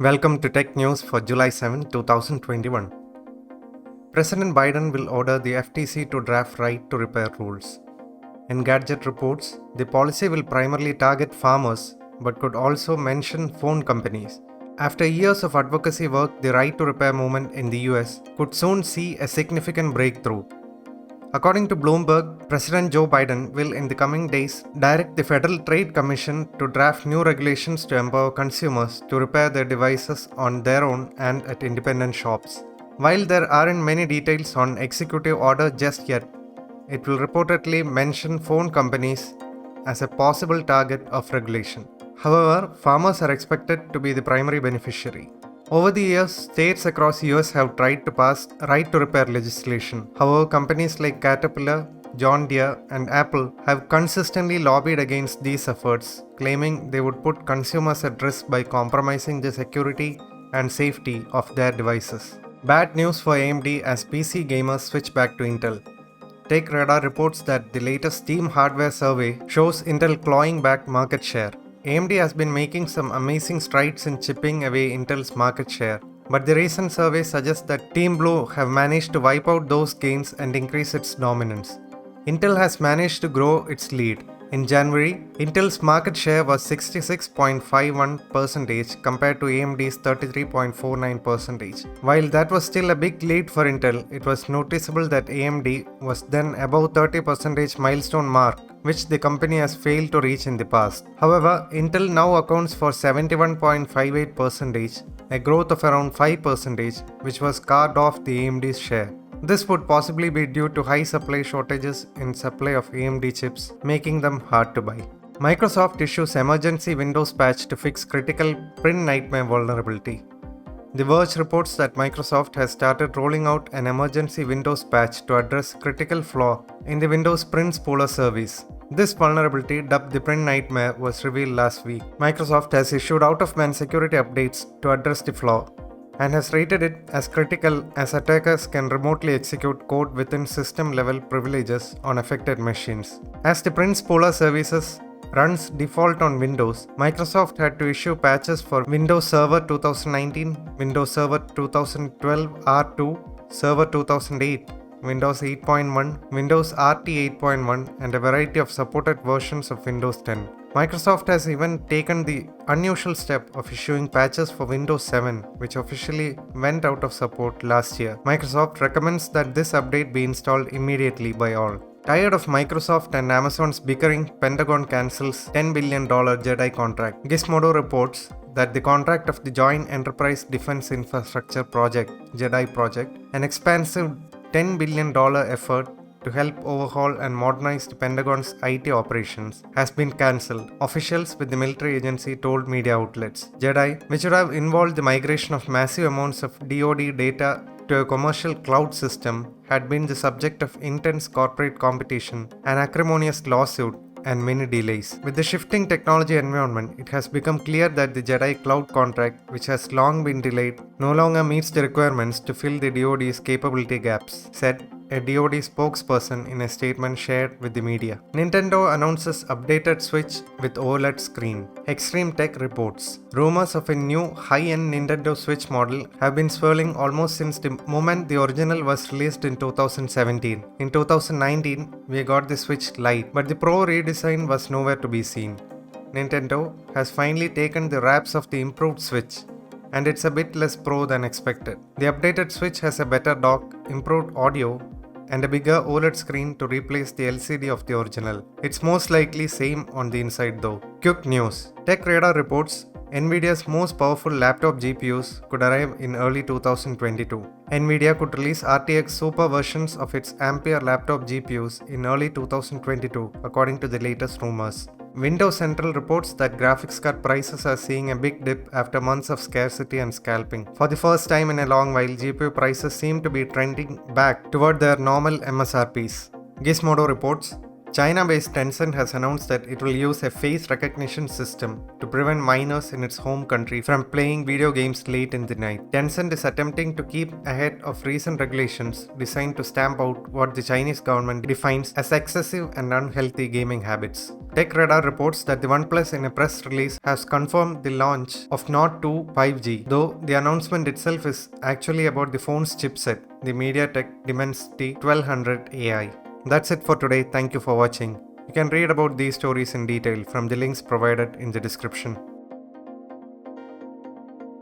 Welcome to Tech News for July 7, 2021. President Biden will order the FTC to draft right to repair rules. In Gadget reports, the policy will primarily target farmers but could also mention phone companies. After years of advocacy work, the right to repair movement in the US could soon see a significant breakthrough. According to Bloomberg, President Joe Biden will in the coming days direct the Federal Trade Commission to draft new regulations to empower consumers to repair their devices on their own and at independent shops. While there aren't many details on executive order just yet, it will reportedly mention phone companies as a possible target of regulation. However, farmers are expected to be the primary beneficiary. Over the years, states across the US have tried to pass right to repair legislation. However, companies like Caterpillar, John Deere, and Apple have consistently lobbied against these efforts, claiming they would put consumers at risk by compromising the security and safety of their devices. Bad news for AMD as PC gamers switch back to Intel. TechRadar reports that the latest Steam hardware survey shows Intel clawing back market share. AMD has been making some amazing strides in chipping away Intel's market share, but the recent survey suggests that Team Blue have managed to wipe out those gains and increase its dominance. Intel has managed to grow its lead. In January, Intel's market share was 66.51% compared to AMD's 33.49%. While that was still a big lead for Intel, it was noticeable that AMD was then above 30% milestone mark, which the company has failed to reach in the past. However, Intel now accounts for 71.58%, a growth of around 5%, which was carved off the AMD's share. This would possibly be due to high supply shortages in supply of AMD chips, making them hard to buy. Microsoft issues emergency Windows patch to fix critical print nightmare vulnerability. The Verge reports that Microsoft has started rolling out an emergency Windows patch to address critical flaw in the Windows print spooler service. This vulnerability, dubbed the print nightmare, was revealed last week. Microsoft has issued out-of-band security updates to address the flaw and has rated it as critical as attackers can remotely execute code within system-level privileges on affected machines. As the print spooler services runs default on Windows, Microsoft had to issue patches for Windows Server 2019, Windows Server 2012 R2, Server 2008, Windows 8.1, Windows RT 8.1, and a variety of supported versions of Windows 10. Microsoft has even taken the unusual step of issuing patches for Windows 7, which officially went out of support last year. Microsoft recommends that this update be installed immediately by all. Tired of Microsoft and Amazon's bickering, Pentagon cancels $10 billion JEDI contract. Gizmodo reports that the contract of the Joint Enterprise Defense Infrastructure Project, JEDI project, an expansive $10 billion effort to help overhaul and modernize the Pentagon's IT operations, has been cancelled, officials with the military agency told media outlets. JEDI, which would have involved the migration of massive amounts of DoD data to a commercial cloud system, had been the subject of intense corporate competition, an acrimonious lawsuit, and many delays. With the shifting technology environment, it has become clear that the JEDI cloud contract, which has long been delayed, no longer meets the requirements to fill the DoD's capability gaps, said a DoD spokesperson in a statement shared with the media. Nintendo announces updated Switch with OLED screen. Extreme Tech reports. Rumors of a new high-end Nintendo Switch model have been swirling almost since the moment the original was released in 2017. In 2019, we got the Switch Lite, but the Pro redesign was nowhere to be seen. Nintendo has finally taken the wraps of the improved Switch, and it's a bit less pro than expected. The updated Switch has a better dock, improved audio, and a bigger OLED screen to replace the LCD of the original. It's most likely same on the inside though. Quick news. TechRadar reports Nvidia's most powerful laptop GPUs could arrive in early 2022. Nvidia could release RTX super versions of its Ampere laptop GPUs in early 2022, according to the latest rumors. Windows Central reports that graphics card prices are seeing a big dip after months of scarcity and scalping. For the first time in a long while, GPU prices seem to be trending back toward their normal MSRPs. Gizmodo reports China-based Tencent has announced that it will use a face recognition system to prevent minors in its home country from playing video games late in the night. Tencent is attempting to keep ahead of recent regulations designed to stamp out what the Chinese government defines as excessive and unhealthy gaming habits. TechRadar reports that the OnePlus in a press release has confirmed the launch of Nord 2 5G, though the announcement itself is actually about the phone's chipset, the MediaTek Dimensity 1200 AI. That's it for today. Thank you for watching. You can read about these stories in detail from the links provided in the description.